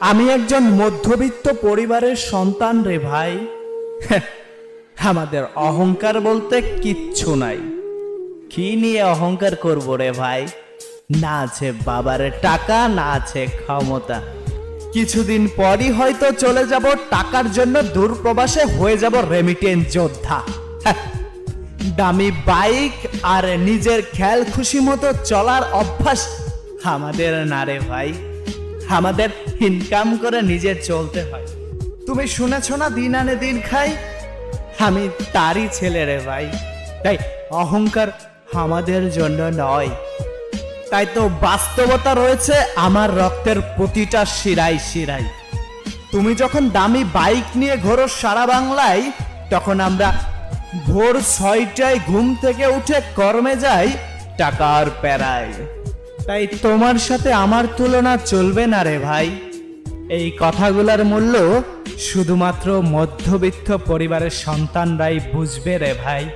আমি একজন মধ্যবিত্ত পরিবারের সন্তান রে ভাই। আমাদের অহংকার বলতে কিচ্ছু নাই। কি নিয়ে অহংকার করবো রে ভাই? না আছে বাবার টাকা, না আছে ক্ষমতা। কিছুদিন পরই হয়তো চলে যাব টাকার জন্য দূরপ্রবাসে, হয়ে যাব রেমিটেন্স যোদ্ধা। দামি বাইক আর নিজের খেয়াল খুশি মতো চলার অভ্যাস আমাদের না রে ভাই। আমাদের ইনকাম করে নিজে চলতে হয়। তুমি শুনেছ না, দিন আনে দিন খাই। আমি তারই ছেলে রে ভাই। তাই অহংকার আমাদের জন্য নয়। তাই তো বাস্তবতা রয়েছে আমার রক্তের প্রতিটা শিরায় শিরায়। তুমি যখন দামি বাইক নিয়ে ঘোরো সারা বাংলায়, তখন আমরা ভোর 6টায় ঘুম থেকে উঠে কর্মে যাই টাকার প্যারায়। তাই তোমার সাথে আমার তুলনা চলবে না রে ভাই। এই কথাগুলোর মূল্য শুধুমাত্র মধ্যবিত্ত পরিবারের সন্তানরাই বুঝবে রে ভাই।